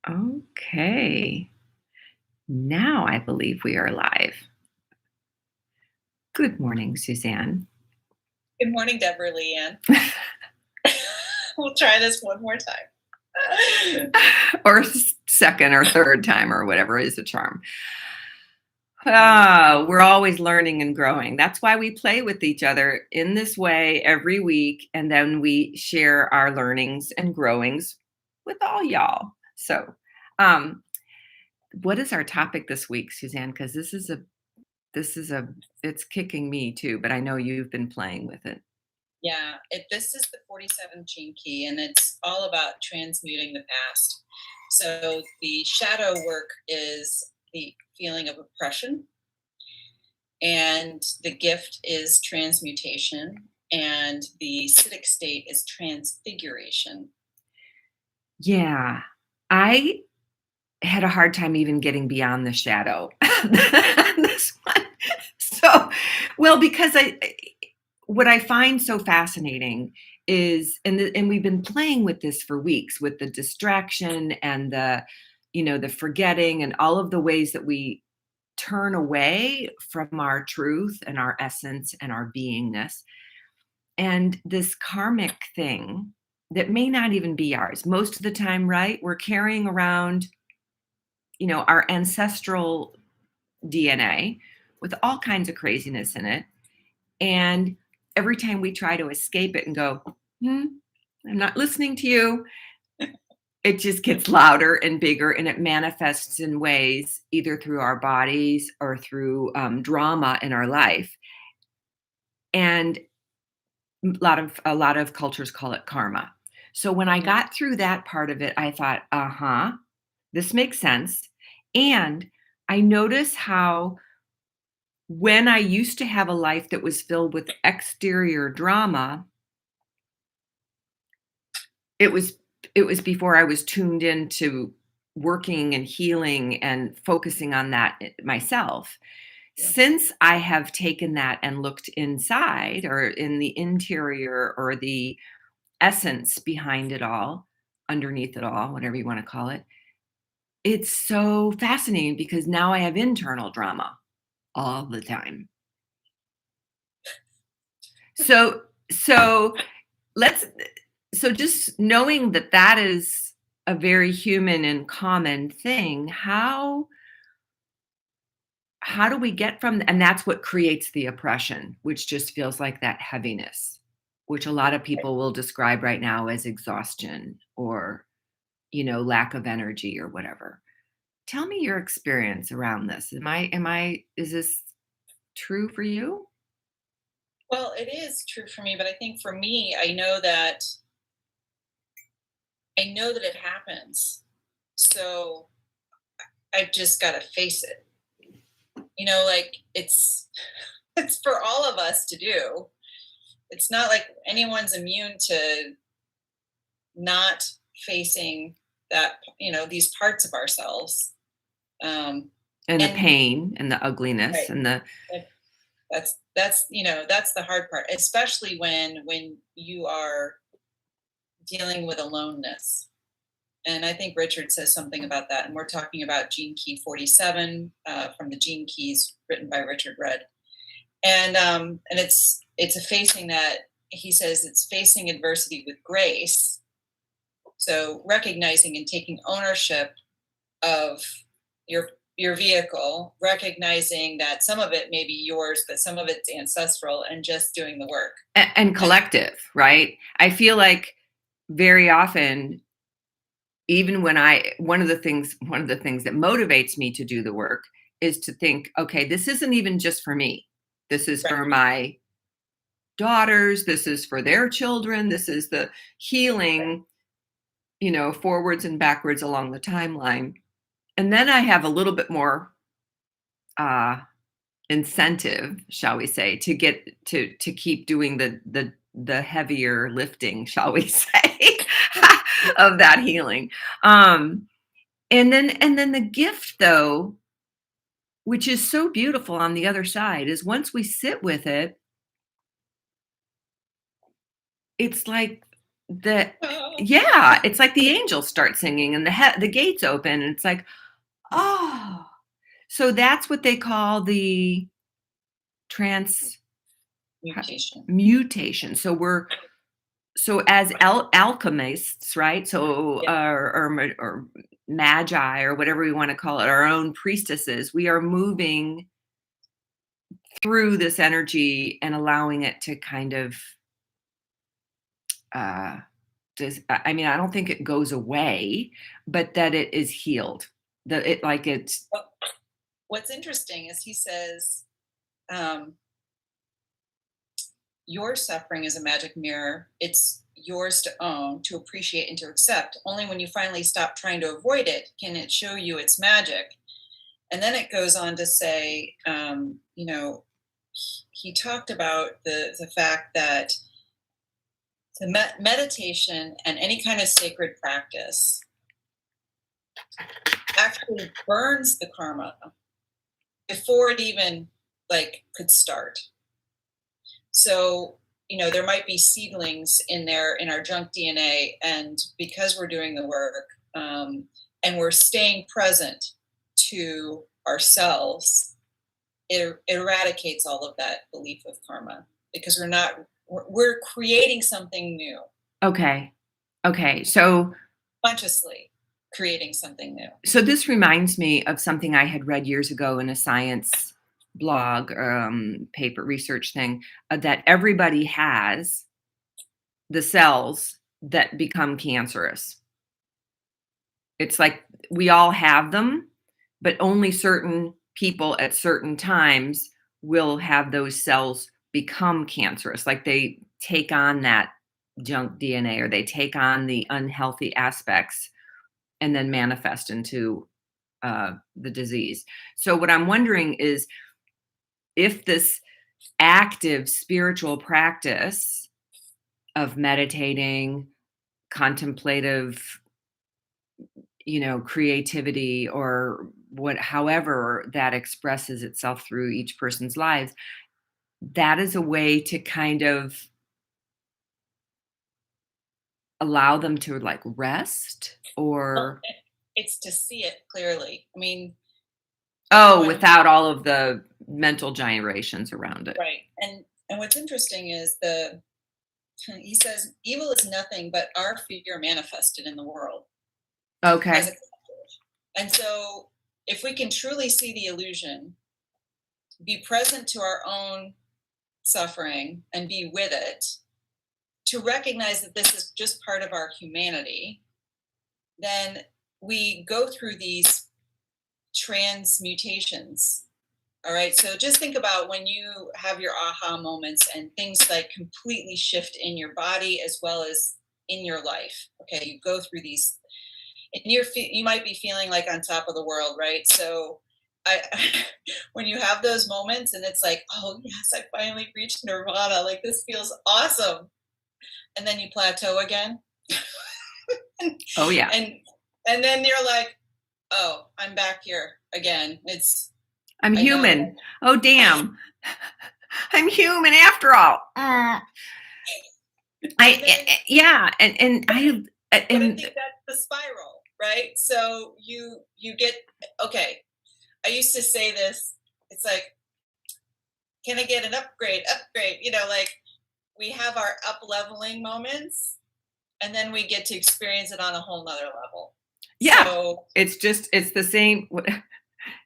Okay. Now I believe we are live. Good morning, Suzanne. Good morning, Deborah Leanne. We'll try this one more time. Or second or third time or whatever is the charm. We're always learning and growing. That's why we play with each other in this way every week. And then we share our learnings and growings with all y'all. So, what is our topic this week, Suzanne? Because it's kicking me too, but I know you've been playing with it. Yeah, this is the 47th gene key, and it's all about transmuting the past. So the shadow work is the feeling of oppression, and the gift is transmutation, and the acidic state is transfiguration. Yeah, I had a hard time even getting beyond the shadow. This one. So, well, because what I find so fascinating is, and we've been playing with this for weeks, with the distraction and the forgetting and all of the ways that we turn away from our truth and our essence and our beingness. And this karmic thing that may not even be ours most of the time, right? We're carrying around, our ancestral DNA with all kinds of craziness in it. And every time we try to escape it and go, I'm not listening to you, it just gets louder and bigger, and it manifests in ways either through our bodies or through drama in our life. And a lot of cultures call it karma. So when I got through that part of it, I thought, this makes sense. And I notice how when I used to have a life that was filled with exterior drama, it was before I was tuned into working and healing and focusing on that myself. Yeah. Since I have taken that and looked inside or in the interior or the essence behind it all, underneath it all, whatever you want to call it, it's so fascinating because now I have internal drama all the time. So let's so just knowing that that is a very human and common thing, how do we get from, and that's what creates the oppression, which just feels like that heaviness, which a lot of people will describe right now as exhaustion or lack of energy or whatever. Tell me your experience around this. Is this true for you? Well, it is true for me, but I think for me, I know that it happens. So I've just got to face it. Like it's it's for all of us to do. It's not like anyone's immune to not facing that, these parts of ourselves. And the pain and the ugliness, right, and the that's that's the hard part, especially when you are dealing with aloneness. And I think Richard says something about that. And we're talking about Gene Key 47 from the Gene Keys written by Richard Rudd. And it's a facing that, he says, it's facing adversity with grace. So recognizing and taking ownership of your vehicle, recognizing that some of it may be yours, but some of it's ancestral, and just doing the work. And collective, right? I feel like very often, even when one of the things that motivates me to do the work is to think, okay, this isn't even just for me. This is for my daughters. This is for their children. This is the healing, forwards and backwards along the timeline. And then I have a little bit more incentive, shall we say, to get to keep doing the heavier lifting, shall we say, of that healing. And then the gift, though, which is so beautiful on the other side, is once we sit with it, it's like Yeah, it's like the angels start singing and the gates open and it's like, oh. So that's what they call the Mutation. transmutation. So as alchemists, right? So Yeah. or magi or whatever we want to call it, our own priestesses, we are moving through this energy and allowing it to kind of uh I mean, I don't think it goes away, but that it is healed. That it like it's Well, what's interesting is he says, um, your suffering is a magic mirror. It's yours to own, to appreciate, and to accept. Only when you finally stop trying to avoid it can it show you its magic. And then it goes on to say, he talked about the fact that the meditation and any kind of sacred practice actually burns the karma before it even like could start. So, there might be seedlings in there in our junk DNA, and because we're doing the work, and we're staying present to ourselves, it eradicates all of that belief of karma because we're creating something new, okay. Okay. So consciously creating something new. so this reminds me of something I had read years ago in a science blog paper research thing that everybody has the cells that become cancerous. It's like we all have them, but only certain people at certain times will have those cells become cancerous. Like they take on that junk DNA or they take on the unhealthy aspects and then manifest into the disease. So, what I'm wondering is if this active spiritual practice of meditating, contemplative, creativity or however that expresses itself through each person's lives, that is a way to kind of allow them to like rest Well, or it's to see it clearly. I mean, oh, everyone, without all of the mental gyrations around it. right? And what's interesting is he says evil is nothing but our fear manifested in the world as a Okay. collective. And so, if we can truly see the illusion, be present to our own suffering and be with it, to recognize that this is just part of our humanity, then we go through these transmutations. All right. So just think about when you have your aha moments and things like completely shift in your body as well as in your life. Okay. You go through these and you might be feeling like on top of the world, right? So I when you have those moments and it's like, oh yes, I finally reached nirvana, like this feels awesome, and then you plateau again, Oh, yeah. and and then you're like, oh, I'm back here again. I'm I know. human. Oh, damn. I'm human after all. And then, Yeah. And but I and think that's the spiral, right? So you get, okay. I used to say this. It's like, can I get an upgrade? Upgrade. Like we have our up leveling moments, and then we get to experience it on a whole nother level. yeah, So it's the same.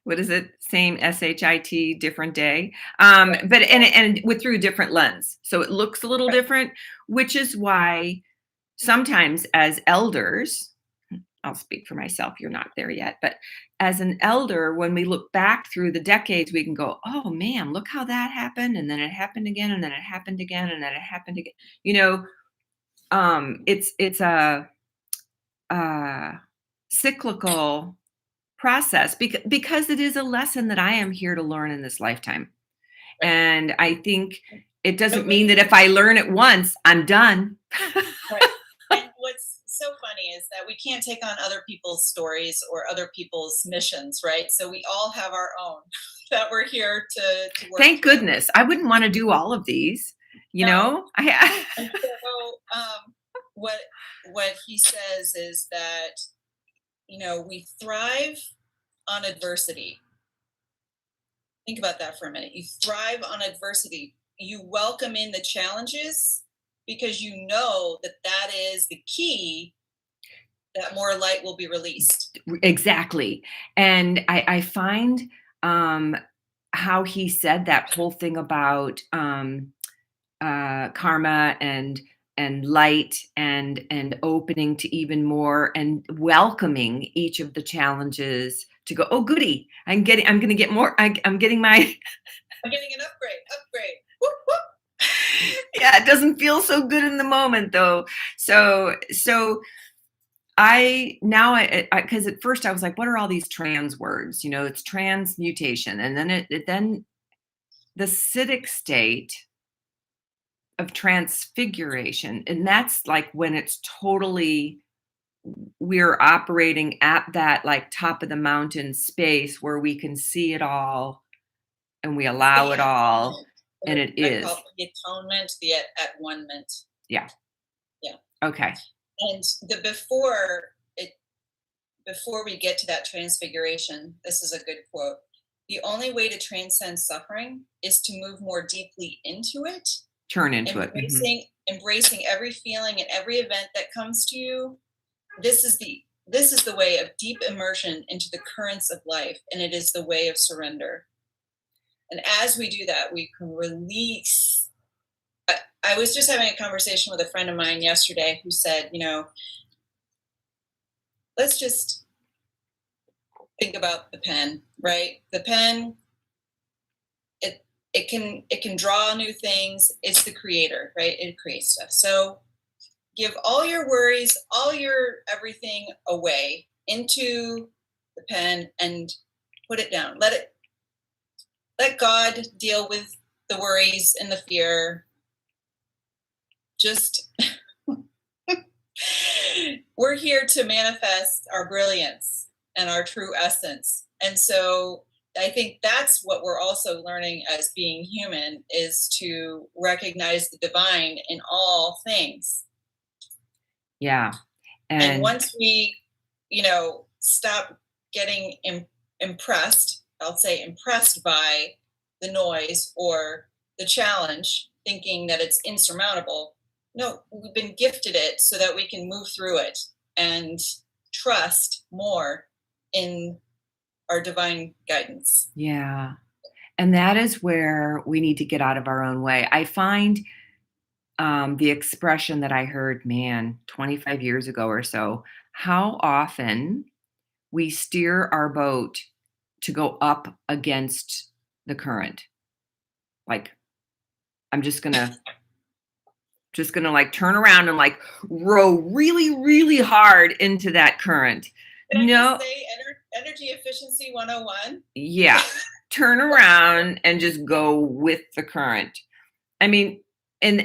What is it? Same shit, different day. right, But and with through a different lens, so it looks a little right, different, which is why sometimes as elders, I'll speak for myself, you're not there yet, but as an elder, when we look back through the decades, we can go, oh man, look how that happened, and then it happened again, and then it happened again, and then it happened again. You know, it's a cyclical process because it is a lesson that I am here to learn in this lifetime. right. And I think it doesn't mean Nobody, that if I learn it once, I'm done. right. And what's so funny is that we can't take on other people's stories or other people's missions, right? So we all have our own that we're here to work Thank through. goodness. I wouldn't want to do all of these, you No. know? I And so, what he says is that, we thrive on adversity. Think about that for a minute. You thrive on adversity. You welcome in the challenges because you know that that is the key, that more light will be released. Exactly. And I find um, how he said that whole thing about karma and light and opening to even more and welcoming each of the challenges to go, oh goody, I'm going to get more. I'm getting my I'm getting an upgrade. Whoop, whoop. yeah, it doesn't feel so good in the moment though. So I now I because at first I was like, what are all these trans words? It's transmutation, and then then the acidic state of transfiguration, and that's like when it's totally we're operating at that like top of the mountain space where we can see it all and we It's the allow it all, atonement. and it I call is. it the atonement, the at one-ment. Yeah. Yeah. Okay. And before we get to that transfiguration, this is a good quote. The only way to transcend suffering is to move more deeply into it, Turn into it. embracing every feeling and every event that comes to you. This is the way of deep immersion into the currents of life, and it is the way of surrender. And as we do that, we can release. I was just having a conversation with a friend of mine yesterday who said, let's just think about the pen, right? The pen, it can draw new things. It's the creator, right? It creates stuff. So give all your worries, all your everything away into the pen and put it down. Let God deal with the worries and the fear. Just we're here to manifest our brilliance and our true essence. And so I think that's what we're also learning as being human, is to recognize the divine in all things. Yeah. And once we, stop getting impressed, I'll say impressed by the noise or the challenge, thinking that it's insurmountable. No, we've been gifted it so that we can move through it and trust more in our divine guidance. Yeah. And that is where we need to get out of our own way. I find the expression that I heard, man, 25 years ago or so, how often we steer our boat to go up against the current. Like, I'm just gonna like turn around and like row really, really hard into that current. Can I No, just say energy efficiency 101? yeah, turn around and just go with the current. I mean, and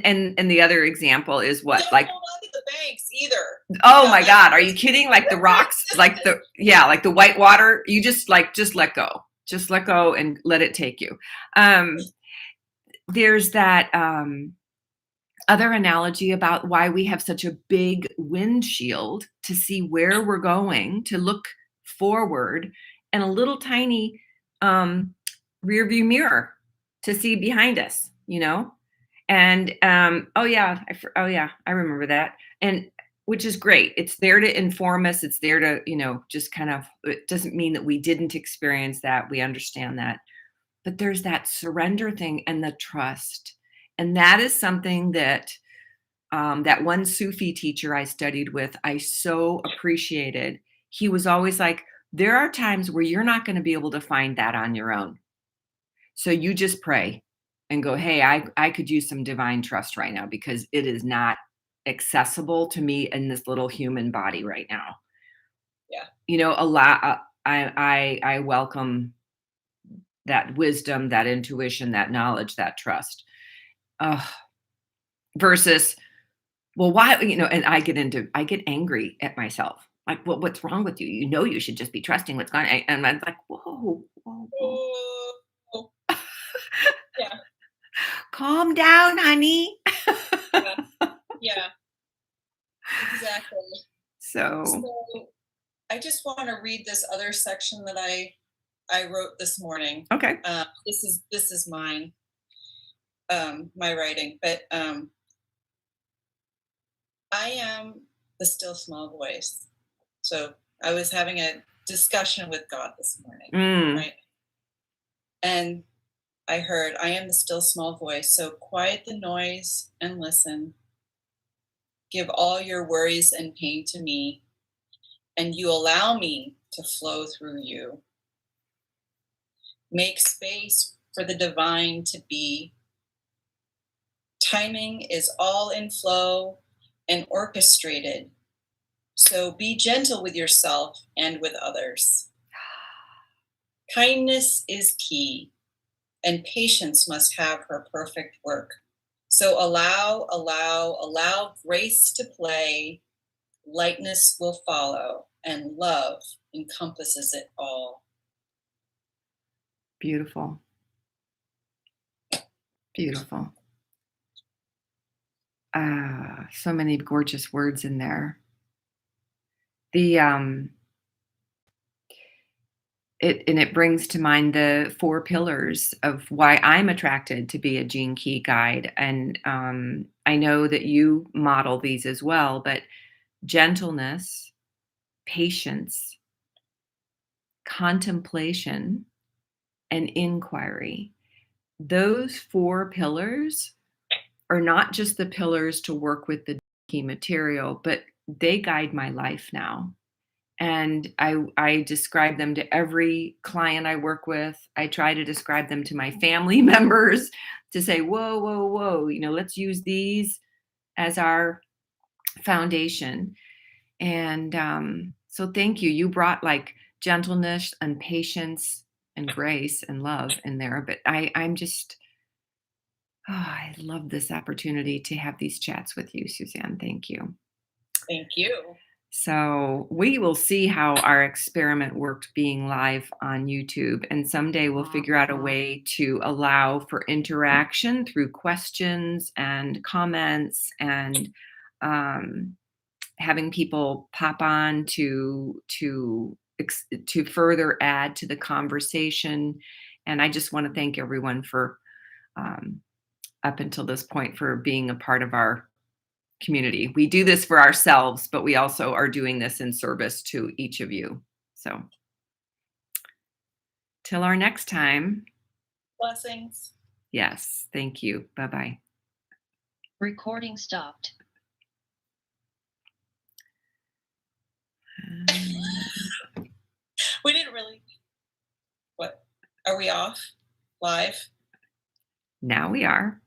the other example is what? Don't Like, hold on to the banks either. oh my God, are you kidding? Like the rocks, like the white water, you just let go. Just let go and let it take you. There's that other analogy about why we have such a big windshield to see where we're going, to look forward, and a little tiny rear view mirror to see behind us, And oh yeah, I remember that. And which is great. It's there to inform us. It's there to, just kind of, it doesn't mean that we didn't experience that. We understand that. But there's that surrender thing and the trust. And that is something that that one Sufi teacher I studied with, I so appreciated. He was always like, there are times where you're not going to be able to find that on your own. So you just pray and go, hey, I could use some divine trust right now because it is not accessible to me in this little human body right now. Yeah. A lot. I welcome that wisdom, that intuition, that knowledge, that trust. Versus, well, why, and I get angry at myself. Like, well, what's wrong with you? You should just be trusting what's going on. And I'm like, whoa. Oh, yeah. Calm down, honey. Yeah. Yeah. exactly. So, So I just want to read this other section that I wrote this morning. okay. This is mine, my writing, but I am the still small voice. So I was having a discussion with God this morning, Mm, right? And I heard, I am the still small voice. So quiet the noise and listen. Give all your worries and pain to me, and you allow me to flow through you. Make space for the divine to be. Timing is all in flow and orchestrated. So be gentle with yourself and with others. Kindness is key, and patience must have her perfect work. So allow grace to play. Lightness will follow, and love encompasses it all. beautiful. Beautiful. So many gorgeous words in there. The it brings to mind the four pillars of why I'm attracted to be a Gene Key guide, and I know that you model these as well. But gentleness, patience, contemplation, and inquiry. Those four pillars are not just the pillars to work with the key material, but they guide my life now. And I describe them to every client I work with. I try to describe them to my family members to say, whoa, whoa, whoa, let's use these as our foundation. And so thank you. You brought like gentleness and patience and grace and love in there. But I'm just, I love this opportunity to have these chats with you, Suzanne. Thank you. Thank you. So we will see how our experiment worked being live on YouTube. And someday we'll figure out a way to allow for interaction through questions and comments and um, having people pop on to further add to the conversation. And I just want to thank everyone for um, up until this point for being a part of our community. We do this for ourselves, but we also are doing this in service to each of you. So, till our next time. Blessings. Yes, thank you. Bye bye. Recording stopped. We didn't really. What? Are we off? Live? Now we are.